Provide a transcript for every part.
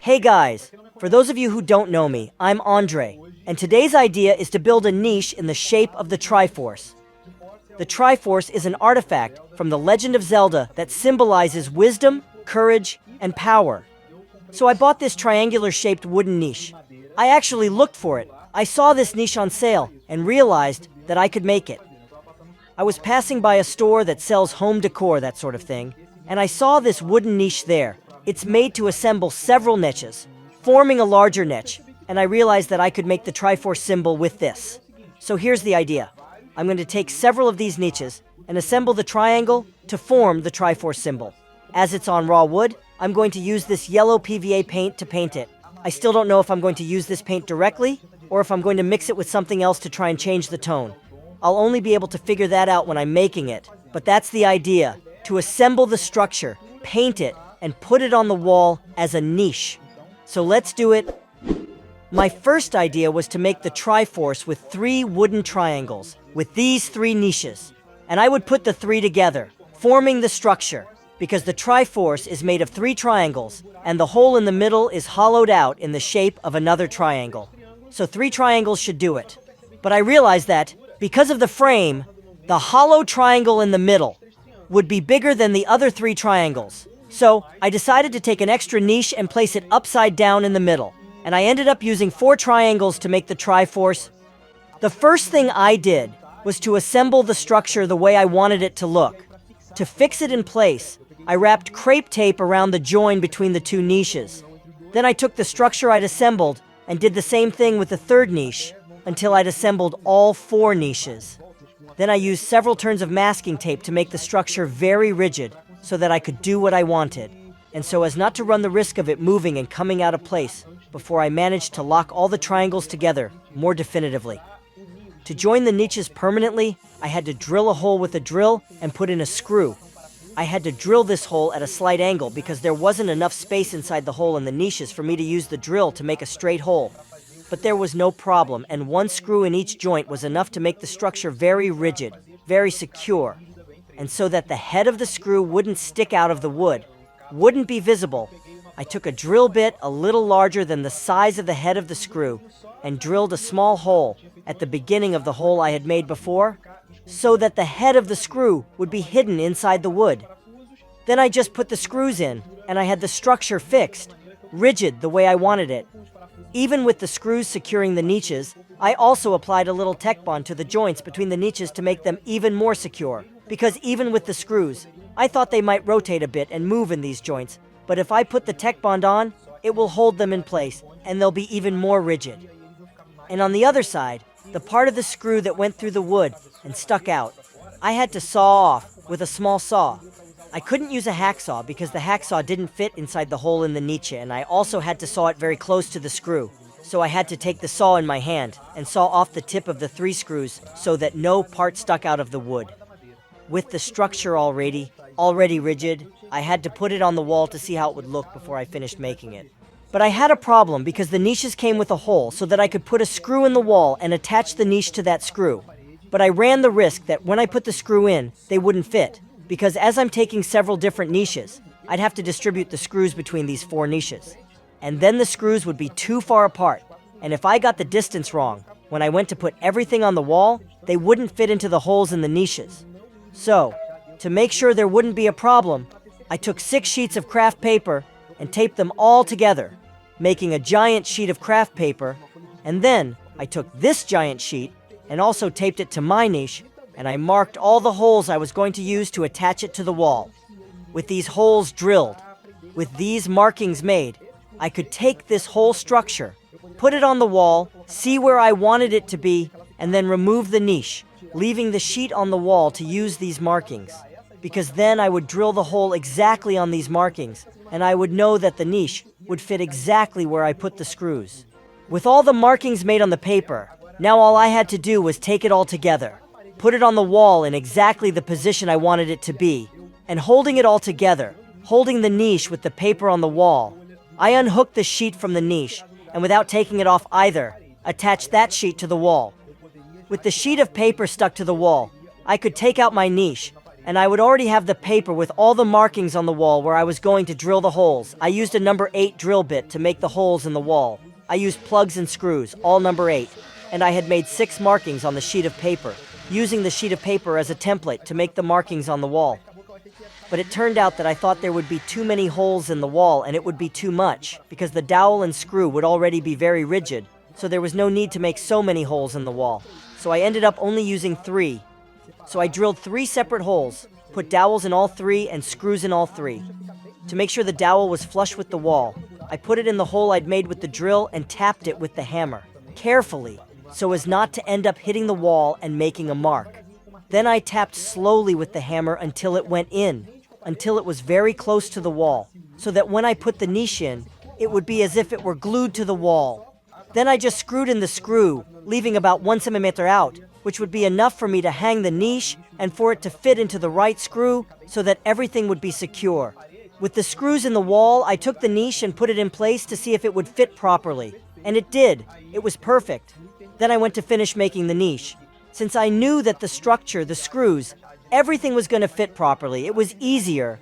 Hey guys, for those of you who don't know me, I'm Andre, and today's idea is to build a niche in the shape of the Triforce. The Triforce is an artifact from the Legend of Zelda that symbolizes wisdom, courage, and power. So I bought this triangular-shaped wooden niche. I actually looked for it. I saw this niche on sale and realized that I could make it. I was passing by a store that sells home decor, that sort of thing, and I saw this wooden niche there. It's made to assemble several niches, forming a larger niche, and I realized that I could make the Triforce symbol with this. So here's the idea. I'm going to take several of these niches and assemble the triangle to form the Triforce symbol. As it's on raw wood, I'm going to use this yellow PVA paint to paint it. I still don't know if I'm going to use this paint directly, or if I'm going to mix it with something else to try and change the tone. I'll only be able to figure that out when I'm making it, but that's the idea, to assemble the structure, paint it, and put it on the wall as a niche. So let's do it. My first idea was to make the Triforce with 3 wooden triangles, with these 3 niches. And I would put the 3 together, forming the structure, because the Triforce is made of 3 triangles, and the hole in the middle is hollowed out in the shape of another triangle. So 3 triangles should do it. But I realized that, because of the frame, the hollow triangle in the middle would be bigger than the other 3 triangles. So I decided to take an extra niche and place it upside down in the middle. And I ended up using 4 triangles to make the Triforce. The first thing I did was to assemble the structure the way I wanted it to look. To fix it in place, I wrapped crepe tape around the join between the 2 niches. Then I took the structure I'd assembled and did the same thing with the 3rd niche until I'd assembled all 4 niches. Then I used several turns of masking tape to make the structure very rigid so that I could do what I wanted, and so as not to run the risk of it moving and coming out of place before I managed to lock all the triangles together more definitively. To join the niches permanently, I had to drill a hole with a drill and put in a screw. I had to drill this hole at a slight angle because there wasn't enough space inside the hole in the niches for me to use the drill to make a straight hole. But there was no problem, and 1 screw in each joint was enough to make the structure very rigid, very secure. And so that the head of the screw wouldn't stick out of the wood, wouldn't be visible, I took a drill bit a little larger than the size of the head of the screw and drilled a small hole at the beginning of the hole I had made before, so that the head of the screw would be hidden inside the wood. Then I just put the screws in, and I had the structure fixed, rigid the way I wanted it. Even with the screws securing the niches, I also applied a little Tech Bond to the joints between the niches to make them even more secure. Because even with the screws, I thought they might rotate a bit and move in these joints, but if I put the Tech Bond on, it will hold them in place, and they'll be even more rigid. And on the other side, the part of the screw that went through the wood and stuck out, I had to saw off with a small saw. I couldn't use a hacksaw because the hacksaw didn't fit inside the hole in the niche, and I also had to saw it very close to the screw. So I had to take the saw in my hand and saw off the tip of the 3 screws so that no part stuck out of the wood. With the structure already rigid, I had to put it on the wall to see how it would look before I finished making it. But I had a problem because the niches came with a hole so that I could put a screw in the wall and attach the niche to that screw. But I ran the risk that when I put the screw in, they wouldn't fit, because as I'm taking several different niches, I'd have to distribute the screws between these 4 niches. And then the screws would be too far apart, and if I got the distance wrong, when I went to put everything on the wall, they wouldn't fit into the holes in the niches. So, to make sure there wouldn't be a problem, I took 6 sheets of craft paper and taped them all together, making a giant sheet of craft paper, and then I took this giant sheet and also taped it to my niche, and I marked all the holes I was going to use to attach it to the wall. With these holes drilled, with these markings made, I could take this whole structure, put it on the wall, see where I wanted it to be, and then remove the niche, leaving the sheet on the wall to use these markings, because then I would drill the hole exactly on these markings, and I would know that the niche would fit exactly where I put the screws. With all the markings made on the paper, now all I had to do was take it all together, put it on the wall in exactly the position I wanted it to be, and holding it all together, holding the niche with the paper on the wall, I unhooked the sheet from the niche, and without taking it off either, attached that sheet to the wall. With the sheet of paper stuck to the wall, I could take out my niche, And I would already have the paper with all the markings on the wall where I was going to drill the holes. I used a number 8 drill bit to make the holes in the wall. I used plugs and screws, all number 8, and I had made 6 markings on the sheet of paper, using the sheet of paper as a template to make the markings on the wall. But it turned out that I thought there would be too many holes in the wall and it would be too much, because the dowel and screw would already be very rigid, so there was no need to make so many holes in the wall. So I ended up only using 3. So I drilled 3 separate holes, put dowels in all 3 and screws in all 3. To make sure the dowel was flush with the wall, I put it in the hole I'd made with the drill and tapped it with the hammer, carefully, so as not to end up hitting the wall and making a mark. Then I tapped slowly with the hammer until it went in, until it was very close to the wall, so that when I put the niche in, it would be as if it were glued to the wall. Then I just screwed in the screw, leaving about 1 centimeter out, which would be enough for me to hang the niche and for it to fit into the right screw so that everything would be secure. With the screws in the wall, I took the niche and put it in place to see if it would fit properly. And it did. It was perfect. Then I went to finish making the niche. Since I knew that the structure, the screws, everything was going to fit properly, it was easier.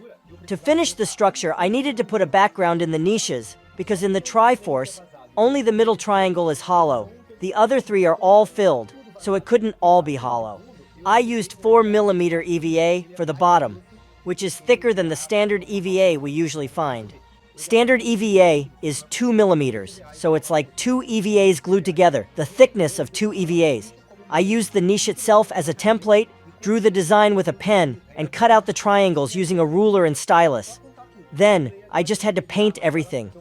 To finish the structure, I needed to put a background in the niches, because in the Triforce, only the middle triangle is hollow. The other 3 are all filled, so it couldn't all be hollow. I used 4mm EVA for the bottom, which is thicker than the standard EVA we usually find. Standard EVA is 2mm, so it's like 2 EVAs glued together, the thickness of 2 EVAs. I used the niche itself as a template, drew the design with a pen, and cut out the triangles using a ruler and stylus. Then, I just had to paint everything.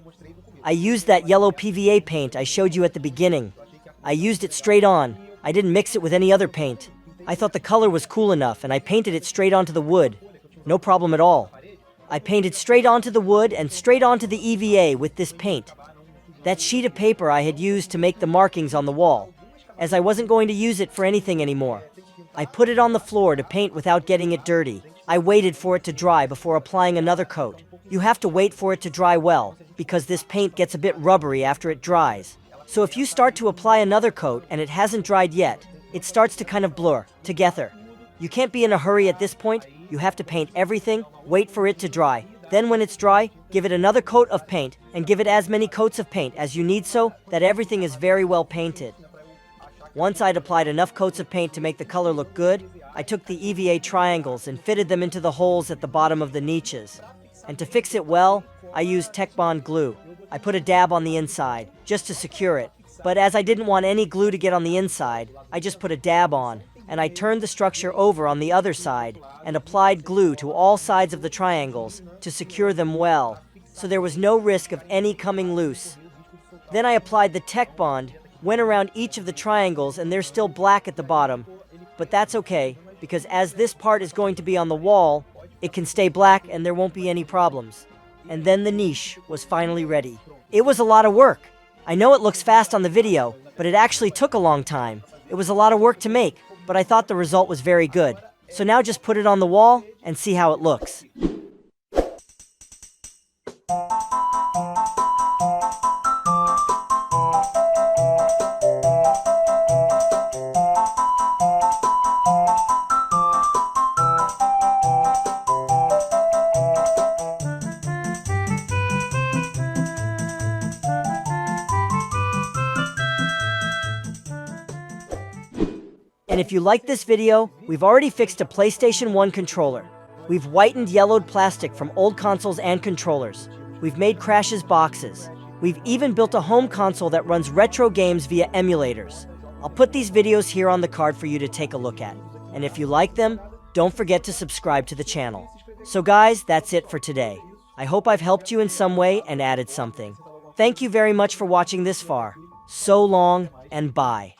I used that yellow PVA paint I showed you at the beginning. I used it straight on. I didn't mix it with any other paint. I thought the color was cool enough, and I painted it straight onto the wood. No problem at all. I painted straight onto the wood and straight onto the EVA with this paint. That sheet of paper I had used to make the markings on the wall, as I wasn't going to use it for anything anymore. I put it on the floor to paint without getting it dirty. I waited for it to dry before applying another coat. You have to wait for it to dry well, because this paint gets a bit rubbery after it dries. So if you start to apply another coat and it hasn't dried yet, it starts to kind of blur together. You can't be in a hurry at this point. You have to paint everything, wait for it to dry. Then when it's dry, give it another coat of paint, and give it as many coats of paint as you need so that everything is very well painted. Once I'd applied enough coats of paint to make the color look good, I took the EVA triangles and fitted them into the holes at the bottom of the niches. And to fix it well, I used Tech Bond glue. I put a dab on the inside, just to secure it. But as I didn't want any glue to get on the inside, I just put a dab on, and I turned the structure over on the other side, and applied glue to all sides of the triangles to secure them well, so there was no risk of any coming loose. Then I applied the Tech Bond, went around each of the triangles, and they're still black at the bottom. But that's okay, because as this part is going to be on the wall, it can stay black and there won't be any problems. And then the niche was finally ready. It was a lot of work. I know it looks fast on the video, but it actually took a long time. It was a lot of work to make, but I thought the result was very good. So now just put it on the wall and see how it looks. And if you like this video, we've already fixed a PlayStation 1 controller. We've whitened yellowed plastic from old consoles and controllers. We've made Crash's boxes. We've even built a home console that runs retro games via emulators. I'll put these videos here on the card for you to take a look at. And if you like them, don't forget to subscribe to the channel. So guys, that's it for today. I hope I've helped you in some way and added something. Thank you very much for watching this far. So long, and bye.